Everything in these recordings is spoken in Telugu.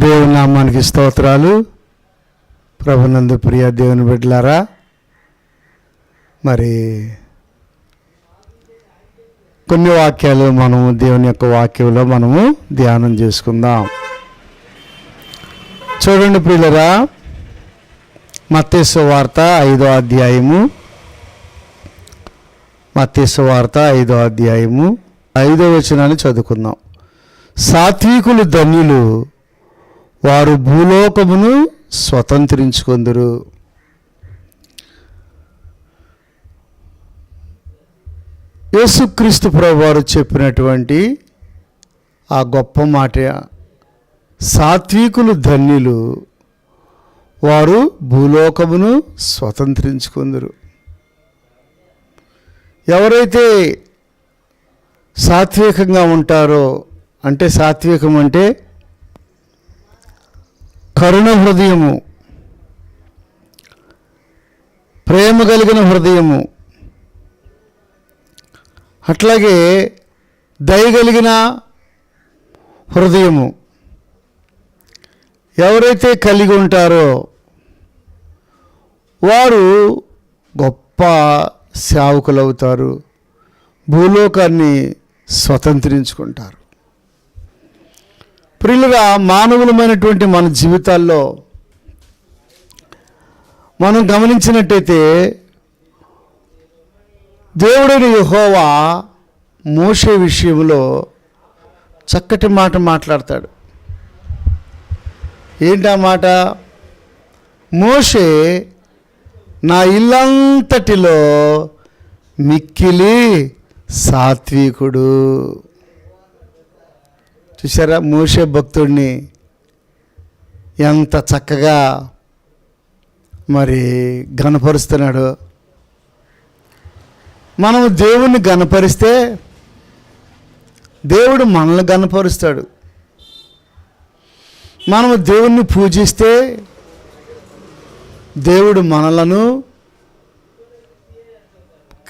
దేవుని నామానికి స్తోత్రాలు. ప్రభునందు ప్రియ దేవుని బిడ్డలారా, మరి కొన్ని వాక్యాలు మనము దేవుని యొక్క వాక్యంలో మనము ధ్యానం చేసుకుందాం. చూడండి ప్రియులరా, మత్తయి సువార్త 5వ అధ్యాయము, మత్తయి సువార్త 5వ అధ్యాయము 5వ వచనాన్ని చదువుకుందాం. సాత్వికులు ధన్యులు, వారు భూలోకమును స్వతంత్రించుకొందురు. యేసుక్రీస్తు ప్రభువారు చెప్పినటువంటి ఆ గొప్ప మాట, సాత్వికులు ధన్యులు, వారు భూలోకమును స్వతంత్రించుకొందురు. ఎవరైతే సాత్వికంగా ఉంటారో, అంటే సాత్వికం అంటే కరుణ హృదయము, ప్రేమ కలిగిన హృదయము, అట్లాగే దయ కలిగిన హృదయము ఎవరైతే కలిగి ఉంటారో వారు గొప్ప సేవకులు అవుతారు, భూలోకాన్ని స్వతంత్రించుకుంటారు. ప్రియులుగా, మానవులమైనటువంటి మన జీవితాల్లో మనం గమనించినట్టయితే దేవుడైన యెహోవా మోషే విషయంలో చక్కటి మాట మాట్లాడతాడు. ఏంటా మాట? మోషే నా ఇల్లంతటిలో మిక్కిలి సాత్వికుడు. చూసారా, మోషే భక్తుడిని ఎంత చక్కగా మరి ఘనపరుస్తున్నాడు. మనము దేవుణ్ణి ఘనపరిస్తే దేవుడు మనల్ని ఘనపరుస్తాడు. మనము దేవుణ్ణి పూజిస్తే దేవుడు మనలను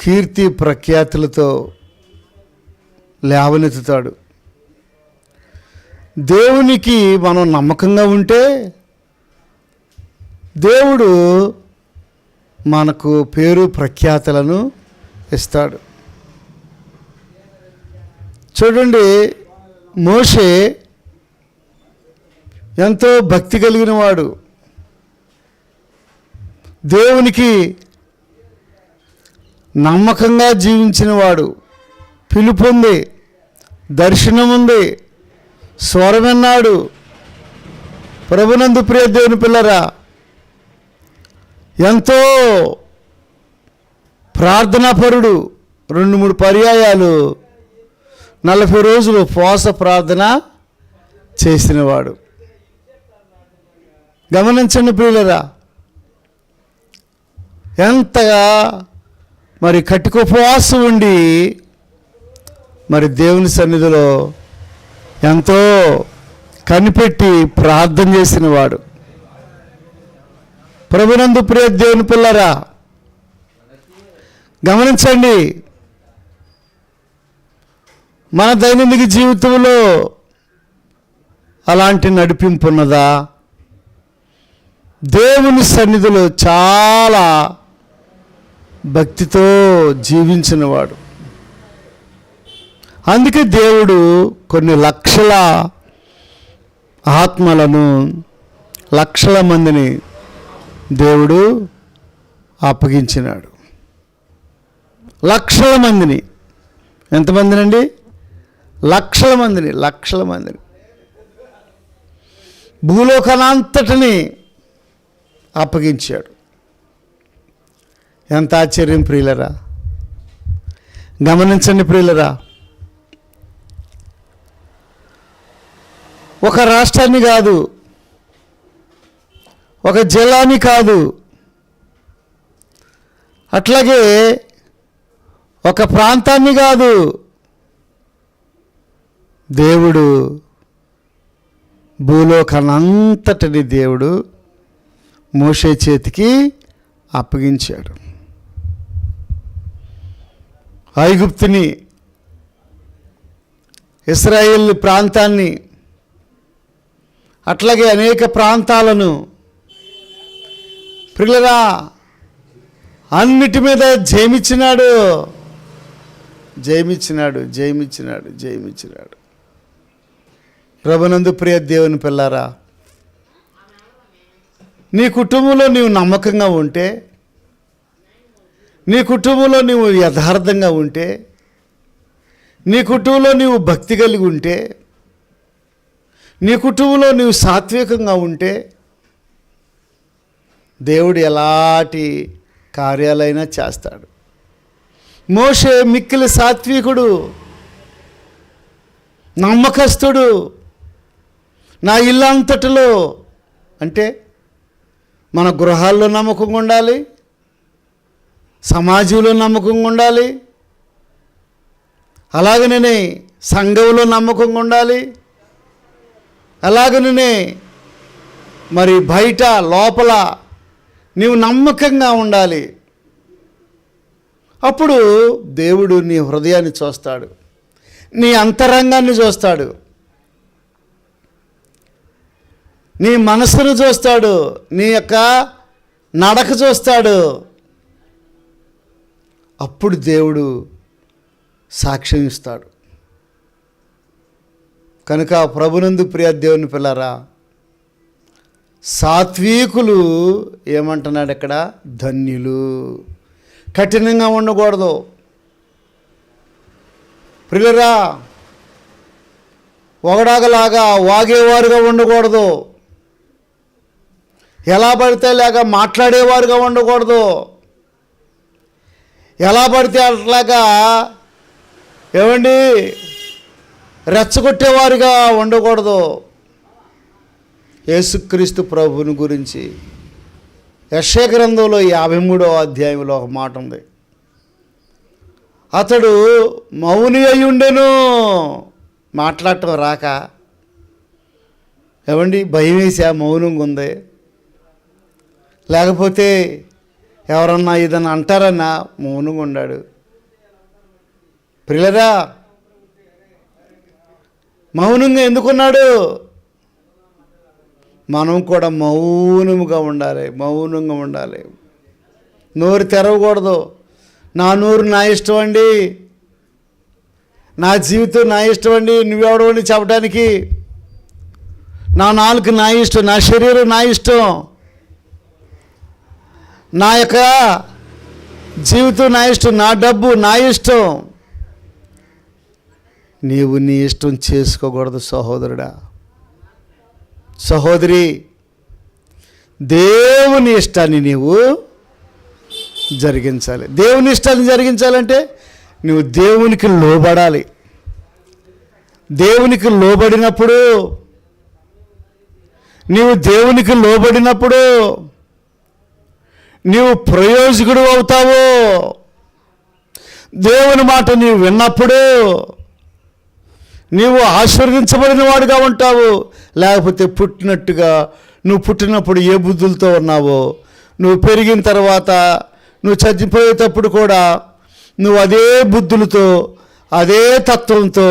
కీర్తి ప్రఖ్యాతులతో లేవనెత్తుతాడు. దేవునికి మనం నమ్మకంగా ఉంటే దేవుడు మనకు పేరు ప్రఖ్యాతులను ఇస్తాడు. చూడండి, మోషే ఎంతో భక్తి కలిగిన వాడు, దేవునికి నమ్మకంగా జీవించిన వాడు, పిలుపు ఉంది, దర్శనం ఉంది, స్వరం విన్నాడు. ప్రభునందు ప్రియ దేవుని పిల్లరా, ఎంతో ప్రార్థనాపరుడు. 2-3 పర్యాయాలు 40 రోజులు ఉపవాస ప్రార్థన చేసినవాడు. గమనించండి ప్రియులరా, ఎంతగా మరి కటిక ఉపవాసం ఉండి మరి దేవుని సన్నిధిలో ఎంతో కనిపెట్టి ప్రార్థన చేసినవాడు. ప్రభునందు ప్రియ దేవుని పిల్లరా, గమనించండి, మన దైనందిక జీవితంలో అలాంటి నడిపింపు ఉన్నదా? దేవుని సన్నిధిలో చాలా భక్తితో జీవించినవాడు. అందుకే దేవుడు కొన్ని లక్షల ఆత్మలను, లక్షల మందిని దేవుడు అప్పగించినాడు. లక్షల మందిని. ఎంతమందినండి? లక్షల మందిని భూలోకానంతటిని అప్పగించాడు. ఎంత ఆశ్చర్యం ప్రియులరా! గమనించండి ప్రియులరా, ఒక రాష్ట్రాన్ని కాదు, ఒక జిల్లాని కాదు, అట్లాగే ఒక ప్రాంతాన్ని కాదు, దేవుడు భూలోకానంతటిని దేవుడు మోషే చేతికి అప్పగించాడు. ఐగుప్తుని, ఇశ్రాయేల్ ప్రాంతాన్ని, అట్లాగే అనేక ప్రాంతాలను ప్రియులారా అన్నిటి మీద జయమిచ్చినాడు. ప్రభునందు ప్రియ దేవుని పిల్లారా, నీ కుటుంబంలో నీవు నమ్మకంగా ఉంటే, నీ కుటుంబంలో నీవు యథార్థంగా ఉంటే, నీ కుటుంబంలో నీవు భక్తి కలిగి ఉంటే, నీ కుటుంబంలో నీవు సాత్వికంగా ఉంటే, దేవుడు ఎలాంటి కార్యాలైనా చేస్తాడు. మోషే మిక్కిలి సాత్వికుడు, నమ్మకస్తుడు. నా ఇల్లంతటిలో అంటే మన గృహాల్లో నమ్మకంగా ఉండాలి, సమాజంలో నమ్మకంగా ఉండాలి, అలాగనే సంఘంలో నమ్మకంగా ఉండాలి, అలాగనే మరి బయట లోపల నీవు నమ్మకంగా ఉండాలి. అప్పుడు దేవుడు నీ హృదయాన్ని చూస్తాడు, నీ అంతరంగాన్ని చూస్తాడు, నీ మనసును చూస్తాడు, నీ యొక్క నడక చూస్తాడు. అప్పుడు దేవుడు సాక్ష్యం ఇస్తాడు. కనుక ప్రభునందు ప్రియ దేవుని పిల్లరా, సాత్వికులు ఏమంటున్నాడు ఇక్కడ? ధన్యులు. కఠినంగా ఉండకూడదు ప్రియులరా, ఒకడాగలాగా వాగేవారుగా ఉండకూడదు, ఎలా పడితే లేక మాట్లాడేవారుగా ఉండకూడదు, ఎలా పడితే అట్లాగా ఏమండి రెచ్చగొట్టేవారుగా ఉండకూడదు. యేసుక్రీస్తు ప్రభువుని గురించి యెషయా గ్రంథంలో 53వ అధ్యాయంలో ఒక మాట ఉంది. అతడు మౌని అయి ఉండెను, మాట్లాడటం రాక, ఏమండి భయం వేసా మౌనంగా ఉంది, లేకపోతే ఎవరన్నా ఏదన్నా అంటారన్నా మౌనంగా ఉన్నాడు. ప్రియులరా, మౌనంగా ఎందుకున్నాడు? మనం కూడా మౌనంగా ఉండాలి. నోరు తెరవకూడదు. నా నోరు నా ఇష్టం అండి, నా జీవితం నా ఇష్టం అండి, నువ్వెవడవని చెప్పడానికి. నా నాలుక నా ఇష్టం, నా శరీరం నా ఇష్టం, నా యొక్క జీవితం నా ఇష్టం, నా డబ్బు నా ఇష్టం. నీవు నీ ఇష్టం చేసుకోకూడదు సహోదరుడా, సహోదరి. దేవుని ఇష్టాన్ని నీవు జరిగించాలి. దేవుని ఇష్టాన్ని జరిగించాలంటే నువ్వు దేవునికి లోబడాలి. దేవునికి లోబడినప్పుడు నీవు ప్రయోజకుడు అవుతావు. దేవుని మాట నీవు విన్నప్పుడు నీవు ఆశీర్వదించబడిన వాడుగా ఉంటావు. లేకపోతే నువ్వు పుట్టినప్పుడు ఏ బుద్ధులతో ఉన్నావో, నువ్వు పెరిగిన తర్వాత నువ్వు చచ్చిపోయేటప్పుడు కూడా నువ్వు అదే బుద్ధులతో, అదే తత్వంతో,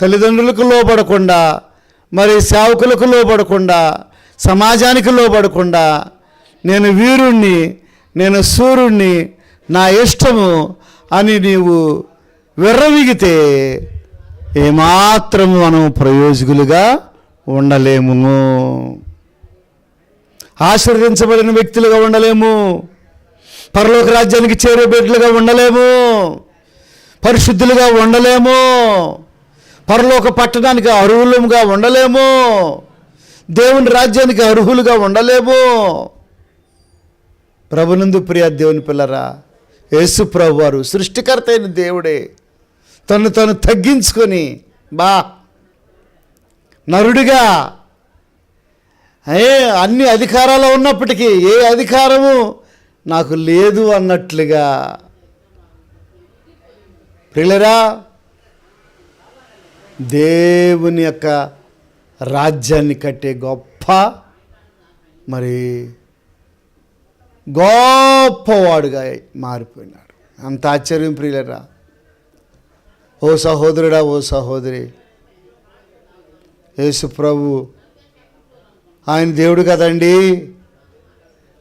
తల్లిదండ్రులకు లోబడకుండా, మరి సేవకులకు లోబడకుండా, సమాజానికి లోబడకుండా, నేను వీరుణ్ణి, నేను సూర్యుణ్ణి, నా ఇష్టము అని నీవు విర్రవీగితే ఏమాత్రము మనం ప్రయోజకులుగా ఉండలేము, ఆశీర్వదించబడిన వ్యక్తులుగా ఉండలేము, పరలోక రాజ్యానికి చేరే బిడ్డలుగా ఉండలేము, పరిశుద్ధులుగా ఉండలేము, పరలోక పట్టణానికి అర్హులుగా ఉండలేము, దేవుని రాజ్యానికి అర్హులుగా ఉండలేము. ప్రభునందు ప్రియ దేవుని పిల్లరా, యేసు ప్రభు వారు సృష్టికర్త అయిన దేవుడే తను తగ్గించుకొని నరుడిగా అన్ని అధికారాలు ఉన్నప్పటికీ ఏ అధికారము నాకు లేదు అన్నట్లుగా, ప్రియులరా, దేవుని యొక్క రాజ్యాన్ని కట్టే గొప్పవాడుగా మారిపోయినాడు. అంత ఆశ్చర్యం ప్రియులరా. ఓ సహోదరుడా, ఓ సహోదరి, యేసు ప్రభు ఆయన దేవుడు కదండి,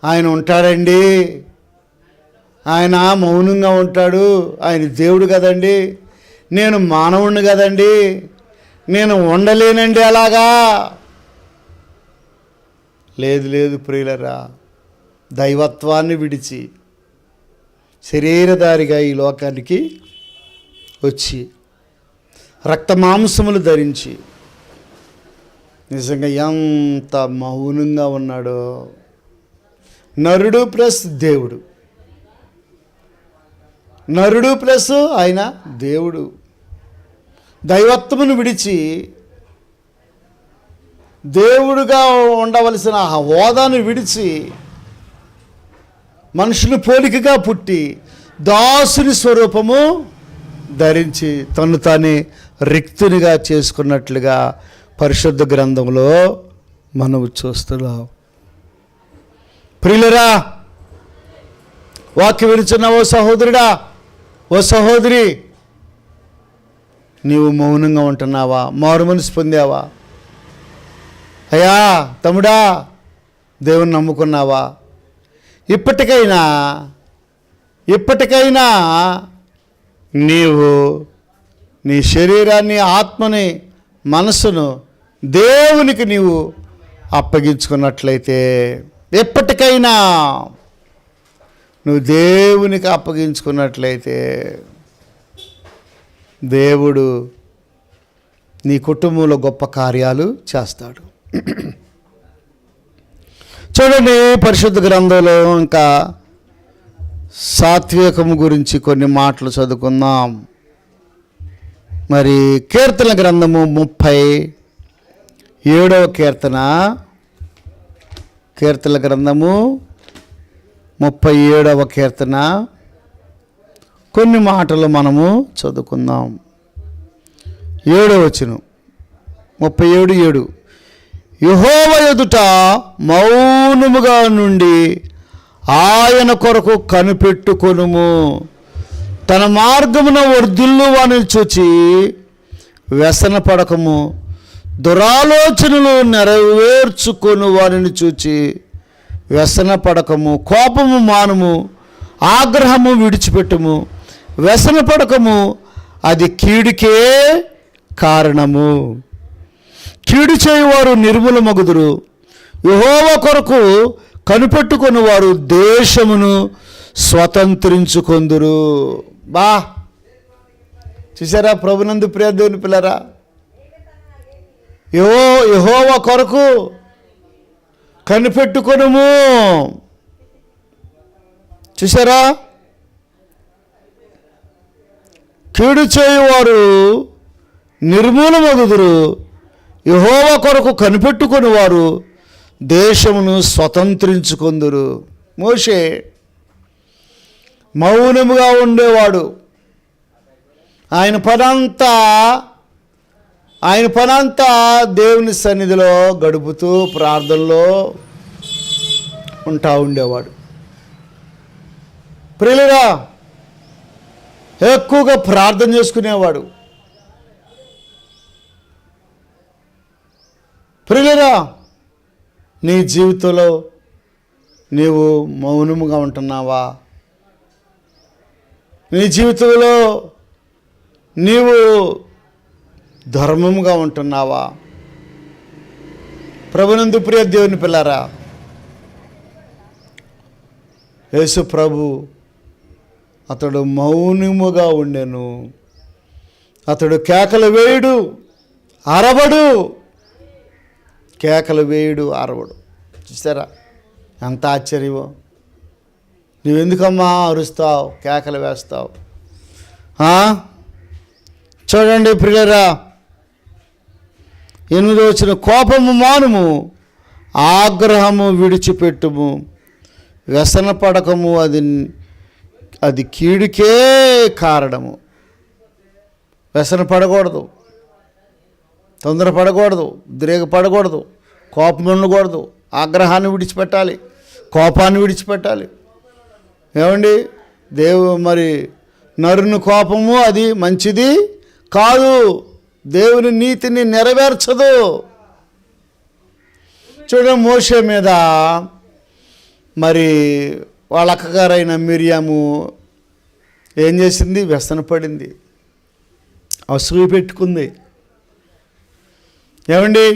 ఆయన ఉంటాడండి, ఆయన మౌనంగా ఉంటాడు, ఆయన దేవుడు కదండి, నేను మానవుణ్ణి కదండి, నేను ఉండలేనండి అలాగా. లేదు లేదు ప్రియులరా, దైవత్వాన్ని విడిచి శరీరధారిగా ఈ లోకానికి వచ్చి రక్తమాంసములు ధరించి నిజంగా ఎంత మౌనంగా ఉన్నాడో. నరుడు ప్లస్ దేవుడు, నరుడు ప్లస్ ఆయన దేవుడు. దైవత్వమును విడిచి దేవుడుగా ఉండవలసిన ఆ హోదాను విడిచి మనుషుని పోలికగా పుట్టి దాసుని స్వరూపము ధరించి తను తానే రిక్తునిగా చేసుకున్నట్లుగా పరిశుద్ధ గ్రంథంలో మనం చూస్తున్నాం. ప్రియులరా, వాక్యం వినుచున్న ఓ సహోదరుడా, ఓ సహోదరి, నీవు మౌనంగా ఉంటున్నావా? మారు మనసు పొందావా? అయ్యా తమ్ముడా, దేవుని నమ్ముకున్నావా? ఇప్పటికైనా నీవు నీ శరీరాన్ని, ఆత్మని, మనసును దేవునికి నీవు అప్పగించుకున్నట్లయితే, ఎప్పటికైనా నువ్వు దేవునికి అప్పగించుకున్నట్లయితే దేవుడు నీ కుటుంబంలో గొప్ప కార్యాలు చేస్తాడు. చూడండి, పరిశుద్ధ గ్రంథంలో ఇంకా సాత్వికము గురించి కొన్ని మాటలు చదువుకుందాం. మరి కీర్తన గ్రంథము 37వ కీర్తన గ్రంథము 37వ కీర్తన కొన్ని మాటలు మనము చదువుకుందాం. 7వ వచనం, 37:7. యెహోవా ఎదుట మౌనముగా నుండి ఆయన కొరకు కనిపెట్టుకొనుము. తన మార్గమున వర్ధిల్లు వానిని చూచి వ్యసన పడకము. దురాలోచనలు నెరవేర్చుకొను వారిని చూచి వ్యసన పడకము. కోపము మానుము, ఆగ్రహము విడిచిపెట్టుము. వ్యసన పడకము, అది కీడుకే కారణము. కీడు చేయువారు నిర్మూలమగుదురు. యెహోవా కొరకు కనిపెట్టుకుని వారు దేశమును స్వతంత్రించుకొందురు. బా, చూసారా ప్రభునందు ప్రియ దేవుని పిల్లరా, యెహోవా కొరకు కనిపెట్టుకొనుము. చూసారా, కీడు చేయువారు నిర్మూలమగుదురు. యెహోవా కొరకు కనిపెట్టుకొని వారు దేశమును స్వతంత్రించుకొందురు. మోషే మౌనముగా ఉండేవాడు. ఆయన పనంతా దేవుని సన్నిధిలో గడుపుతూ ప్రార్థనలో ఉండేవాడు. ప్రియులురా, ఎక్కువగా ప్రార్థన చేసుకునేవాడు. ప్రియులురా, నీ జీవితంలో నీవు మౌనముగా ఉంటున్నావా? నీ జీవితంలో నీవు ధర్మముగా ఉంటున్నావా? ప్రభునందు ప్రియ దేవుని పిల్లారా, యేసు ప్రభు అతడు మౌనముగా ఉండెను. అతడు కేకలు వేయుడు, అరవడు. కేకలు వేయుడు, అరవడు. చూసారా ఎంత ఆశ్చర్యమో! నువ్వెందుకమ్మా అరుస్తావు, కేకలు వేస్తావు? చూడండి ప్రియులారా, 8వ వచనం, కోపము మానుము, ఆగ్రహము విడిచిపెట్టుము. వ్యసన పడకము, అది కీడుకే కారణము. వ్యసన పడకూడదు, తొందరపడకూడదు, ఉద్రేకపడకూడదు, కోపం ఉండకూడదు. ఆగ్రహాన్ని విడిచిపెట్టాలి, కోపాన్ని విడిచిపెట్టాలి. ఏమండి, మరి నరుని కోపము అది మంచిది కాదు, దేవుని నీతిని నెరవేర్చదు. చూడండి, మోషే మీద మరి వాళ్ళ అక్కగారైన మిరియాము ఏం చేసింది? వ్యసన పడింది, అసూయ పెట్టుకుంది. ఏమండి?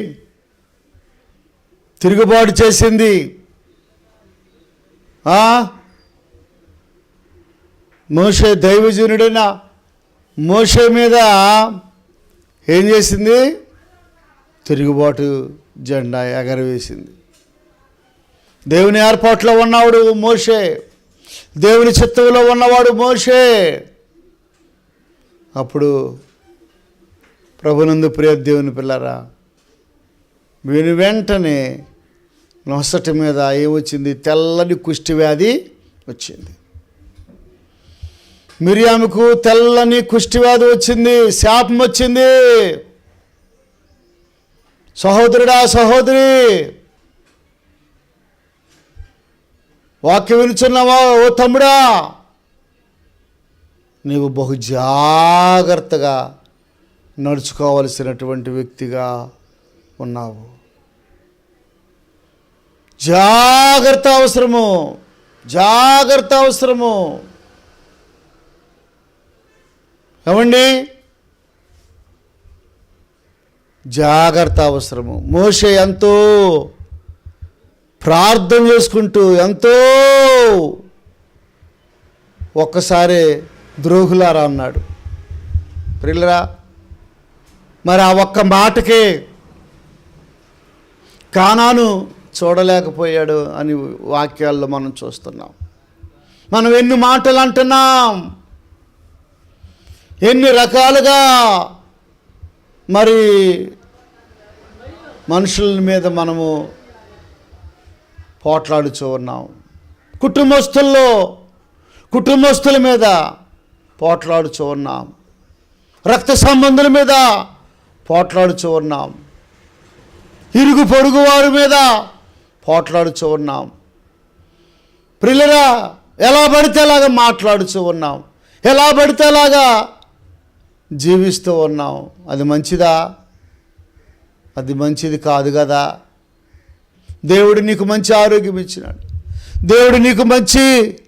తిరుగుబాటు చేసింది. మోషే దైవజనుడైన మోషే మీద ఏం చేసింది? తిరుగుబాటు జెండా ఎగరవేసింది. దేవుని ఏర్పాట్లో ఉన్నవాడు మోషే, దేవుని చిత్తంలో ఉన్నవాడు మోషే. అప్పుడు ప్రభునందు ప్రియ దేవుని పిల్లరా, వీని వెంటనే నొసటి మీద ఏమొచ్చింది? తెల్లని కుష్టి వ్యాధి వచ్చింది. మిరియాముకు తెల్లని కుష్టి వ్యాధి వచ్చింది, శాపం వచ్చింది. సహోదరుడా, సహోదరి, వాక్యం వినుచున్నావా? ఓ తమ్ముడా, నీవు బహు జాగ్రత్తగా నడుచుకోవలసినటువంటి వ్యక్తిగా ఉన్నావు. జాగ్రత్త అవసరము, జాగ్రత్త అవసరము. ఏమండి? జాగ్రత్త అవసరము. మోషే ఎంతో ప్రార్థన చేసుకుంటూ ఎంతో ఒక్కసారి ద్రోహులారా అన్నాడు. ప్రియులరా, మరి ఆ ఒక్క మాటకే కానాను చూడలేకపోయాడు అని వాక్యాల్లో మనం చూస్తున్నాం. మనం ఎన్ని మాటలు అంటున్నాం, ఎన్ని రకాలుగా మరి మనుషుల మీద మనము పోట్లాడుచూ ఉన్నాం. కుటుంబస్తుల మీద పోట్లాడుచూ ఉన్నాం. రక్త సంబంధుల మీద పోట్లాడుచూ ఉన్నాం. ఇరుగు పొరుగు వారి మీద పోట్లాడుచూ ఉన్నాం. ప్రియులరా, ఎలా పడితే అలాగా మాట్లాడుచూ ఉన్నాం, ఎలా పడితే అలాగా జీవిస్తూ ఉన్నాం. అది మంచిదా? అది మంచిది కాదు కదా. దేవుడు నీకు మంచి ఆరోగ్యం ఇచ్చినాడు, దేవుడు నీకు మంచి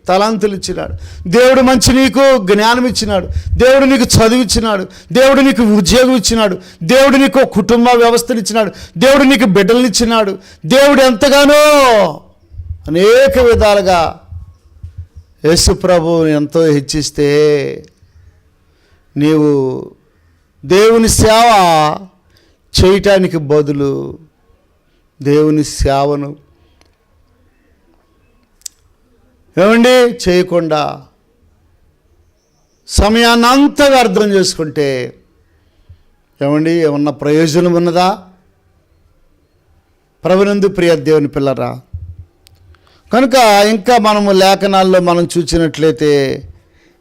తలాంతులు ఇచ్చినాడు, దేవుడు మంచి నీకు జ్ఞానం ఇచ్చినాడు, దేవుడు నీకు చదువు ఇచ్చినాడు, దేవుడు నీకు ఉద్యోగం ఇచ్చినాడు, దేవుడు నీకు కుటుంబ వ్యవస్థను ఇచ్చినాడు, దేవుడు నీకు బిడ్డలను ఇచ్చినాడు. దేవుడు ఎంతగానో అనేక విధాలుగా యేసు ప్రభువుని ఎంతో హెచ్చిస్తే నీవు దేవుని సేవ చేయటానికి బదులు దేవుని సేవను ఏమండి చేయకుండా సమయాన్ని అంతా వ్యర్థం చేసుకుంటే ఏమండి ఏమన్నా ప్రయోజనం ఉన్నదా? ప్రభునందు ప్రియ దేవుని పిల్లరా, కనుక ఇంకా మనము లేఖనాల్లో మనం చూసినట్లయితే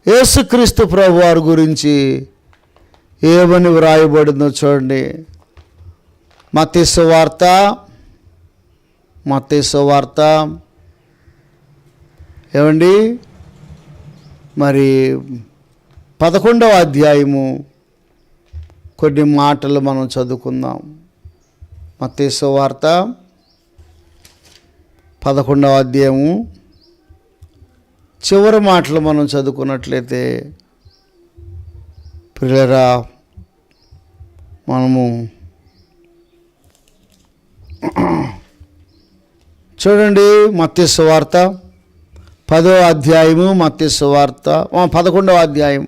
యేసుక్రీస్తు ప్రభు వారి గురించి ఏమని వ్రాయబడిందో చూడండి. మత్తయి సువార్త ఏమండి మరి 11వ అధ్యాయము కొన్ని మాటలు మనం చదువుకుందాం. మత్తయి సువార్త 11వ అధ్యాయము చివరి మాటలు మనం చదువుకున్నట్లయితే ప్రియులరా, మనము చూడండి మత్తయి సువార్త 10వ అధ్యాయము, మత్తయి సువార్త 11వ అధ్యాయం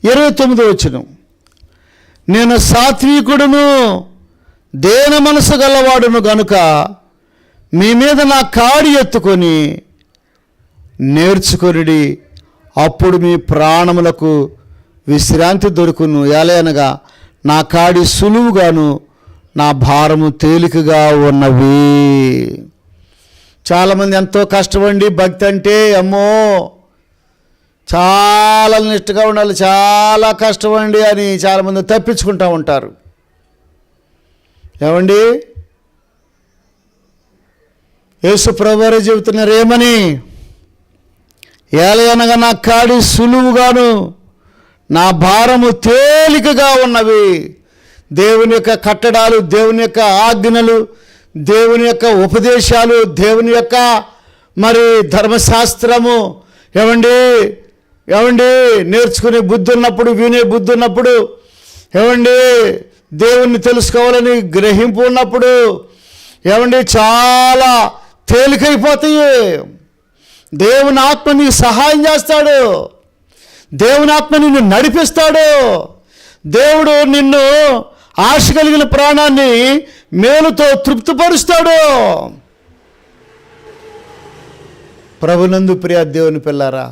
29వ వచనం. నేను సాత్వికుడును దేన మనసు గలవాడును గనుక మీ మీద నా కాడి ఎత్తుకొని నేర్చుకొనిడి, అప్పుడు మీ ప్రాణములకు విశ్రాంతి దొరుకును. ఎలయనగా నా కాడి సులువుగాను నా భారము తేలికగా ఉన్నవి. చాలామంది ఎంతో కష్టపడి భక్తి అంటే అమ్మో చాలా నిష్ఠగా ఉండాలి, చాలా కష్టపడి అని చాలామంది తప్పించుకుంటూ ఉంటారు. ఏమండి? యేసు ప్రభువారే చెబుతున్నారు ఏమని? ఏలయనగా నా కాడి సులువుగాను నా భారము తేలికగా ఉన్నవి. దేవుని యొక్క కట్టడాలు, దేవుని యొక్క ఆజ్ఞలు, దేవుని యొక్క ఉపదేశాలు, దేవుని యొక్క మరి ధర్మశాస్త్రము ఏమండి నేర్చుకునే బుద్ధి ఉన్నప్పుడు, వినే బుద్ధి ఉన్నప్పుడు, దేవుణ్ణి తెలుసుకోవాలని గ్రహింపు ఉన్నప్పుడు చాలా తేలికైపోతాయి. దేవుని ఆత్మ నీకు సహాయం చేస్తాడు, దేవుని ఆత్మ నిన్ను నడిపిస్తాడు. దేవుడు నిన్ను ఆశ కలిగిన ప్రాణాన్ని మేలుతో తృప్తిపరుస్తాడు. ప్రభునందు ప్రియ దేవుని పిల్లారా,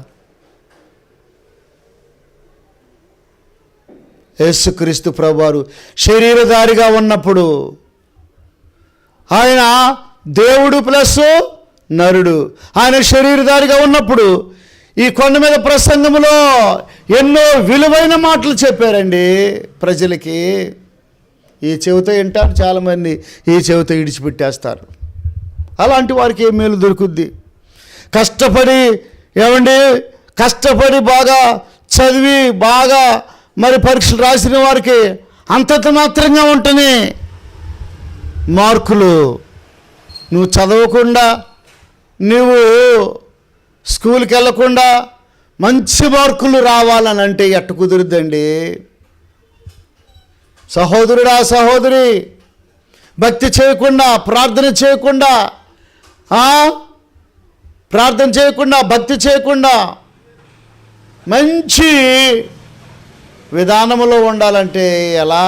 యేసుక్రీస్తు ప్రభువారు శరీరధారిగా ఉన్నప్పుడు ఆయన దేవుడు ప్లస్ నరుడు. ఆయన శరీరధారిగా ఉన్నప్పుడు ఈ కొండ మీద ప్రసంగంలో ఎన్నో విలువైన మాటలు చెప్పారండి ప్రజలకి. ఈ చెవితో వింటారు చాలామంది, ఈ చెవితో ఇడిచిపెట్టేస్తారు. అలాంటి వారికి ఏం మేలు దొరుకుద్ది? కష్టపడి బాగా చదివి బాగా మరి పరీక్షలు రాసిన వారికి అంతంత మాత్రంగా ఉంటనే మార్కులు. నువ్వు చదవకుండా, నువ్వు స్కూల్కి వెళ్ళకుండా మంచి మార్కులు రావాలని అంటే ఎట్ట కుదురుద్దండి? సహోదరుడా, సహోదరి, భక్తి చేయకుండా, ప్రార్థన చేయకుండా, భక్తి చేయకుండా మంచి విధానంలో ఉండాలంటే ఎలా?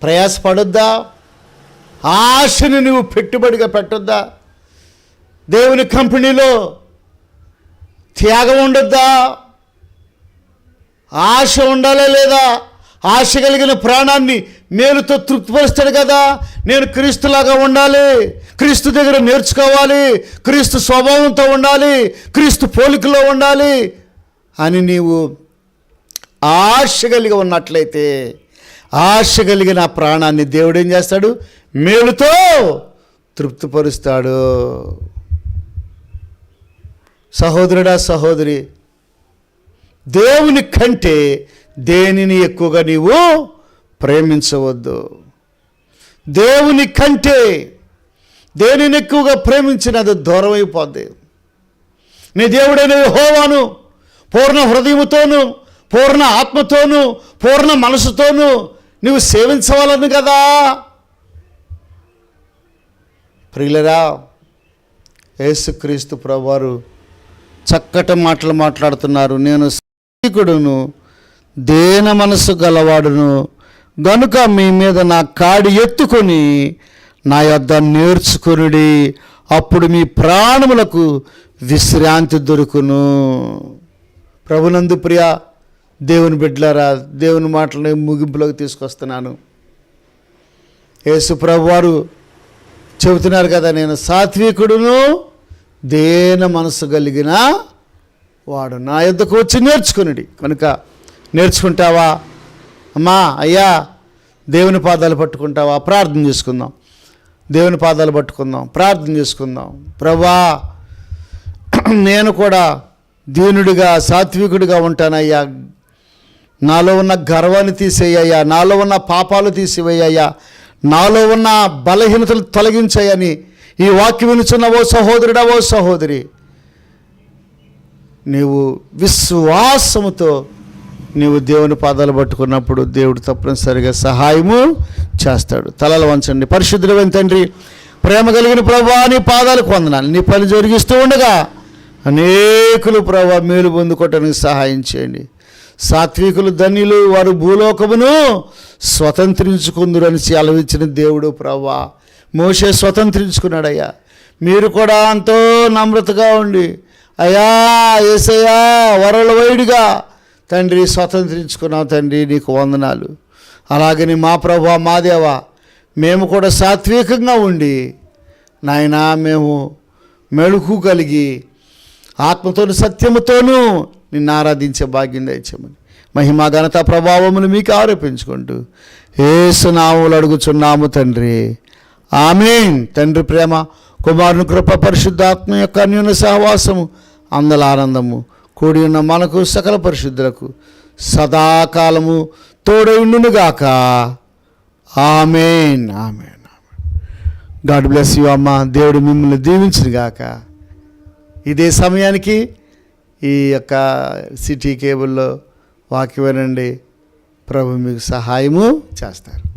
ప్రయాసపడొద్దా? ఆశని నువ్వు పెట్టుబడిగా పెట్టొద్దా? దేవుని కంపెనీలో త్యాగం ఉండొద్దా? ఆశ ఉండాలా లేదా? ఆశ కలిగిన ప్రాణాన్ని మేలుతో తృప్తిపరుస్తాడు కదా. నేను క్రీస్తులాగా ఉండాలి, క్రీస్తు దగ్గర నేర్చుకోవాలి, క్రీస్తు స్వభావంతో ఉండాలి, క్రీస్తు పోలికలో ఉండాలి అని నీవు ఆశ కలిగి ఉన్నట్లయితే, ఆశ కలిగిన ప్రాణాన్ని దేవుడు ఏం చేస్తాడు? మేలుతో తృప్తిపరుస్తాడు. సహోదరుడా, సహోదరి, దేవుని కంటే దేనిని ఎక్కువగా నీవు ప్రేమించవద్దు. దేవుని కంటే దేనిని ఎక్కువగా ప్రేమించినది దూరం అయిపోద్ది. నీ దేవుడైన యెహోవాను పూర్ణ హృదయముతోను, పూర్ణ ఆత్మతోను, పూర్ణ మనసుతోను నువ్వు సేవించవాలని కదా. ప్రియులరా, యేసుక్రీస్తు ప్రభువారు చక్కటి మాటలు మాట్లాడుతున్నారు. నేను సైనికుడును, దేన మనసు గలవాడును గనుక మీ మీద నా కాడి ఎత్తుకొని నా యొద్ద నేర్చుకొనుడి, అప్పుడు మీ ప్రాణములకు విశ్రాంతి దొరుకును. ప్రభునందు ప్రియ దేవుని బిడ్డలారా, దేవుని మాటలను ముగింపులోకి తీసుకొస్తున్నాను. యేసు ప్రభువారు చెబుతున్నారు కదా, నేను సాత్వికుడును, దేన మనసు కలిగిన వాడు, నా యొద్దకు వచ్చి నేర్చుకునుడి. కనుక నేర్చుకుంటావా? అమ్మా, అయ్యా, దేవుని పాదాలు పట్టుకుంటావా? ప్రార్థన చేసుకుందాం. దేవుని పాదాలు పట్టుకుందాం, ప్రార్థన చేసుకుందాం. ప్రభా, నేను కూడా దీనుడిగా, సాత్వికుడిగా ఉంటానయ్యా. నాలో ఉన్న గర్వాన్ని తీసేయ్యా, నాలో ఉన్న పాపాలు తీసివేయ్యా, నాలో ఉన్న బలహీనతలు తొలగించాయని ఈ వాక్యం వినుచున్న ఓ సహోదరుడా, ఓ సహోదరి, నీవు విశ్వాసముతో నీవు దేవుని పాదాలు పట్టుకున్నప్పుడు దేవుడు తప్పనిసరిగా సహాయము చేస్తాడు. తలలు వంచండి. పరిశుద్ధుడైన తండ్రి, ప్రేమ కలిగిన ప్రభువా, నీ పాదాలకు వందనాలు. నీ పని జరిగిస్తూ ఉండగా అనేకులు ప్రభువా మేలు పొందుకోవటానికి సహాయం చేయండి. సాత్వికులు ధన్యులు, వారు భూలోకమును స్వతంత్రించుకుందురని సెలవిచ్చిన దేవుడు ప్రభువా. మోషే స్వతంత్రించుకున్నాడయ్యా. మీరు కూడా ఎంతో నమ్రతగా ఉండి, అయ్యా యేసయ్యా వరల వైడిగా తండ్రి స్వతంత్రించుకున్నావు తండ్రి, నీకు వందనాలు. అలాగని మా ప్రభువా, మా దేవా, మేము కూడా సాత్వికంగా ఉండి నాయనా, మేము మెళుకు కలిగి ఆత్మతోను సత్యముతోనూ నిన్ను ఆరాధించే భాగ్యం దయచేయమని మహిమా ఘనత ప్రభావమును మీకు ఆరోపించుకుంటూ యేసు నామములో అడుగుచున్నాము తండ్రి, ఆమేన్. తండ్రి ప్రేమ, కుమారుని కృప, పరిశుద్ధాత్మ యొక్క అన్యోన్య సహవాసము, అందల ఆనందము కూడి ఉన్న మనకు సకల పరిశుద్ధులకు సదాకాలము తోడైండునుగాక. ఆమేన్, ఆమేన్. గాడ్ బ్లెస్ యు అమ్మ. దేవుడు మిమ్మల్ని దీవించును గాక. ఇదే సమయానికి ఈ యొక్క సిటీ కేబుల్లో వాక్యం వినండి. ప్రభు మీకు సహాయము చేస్తారు.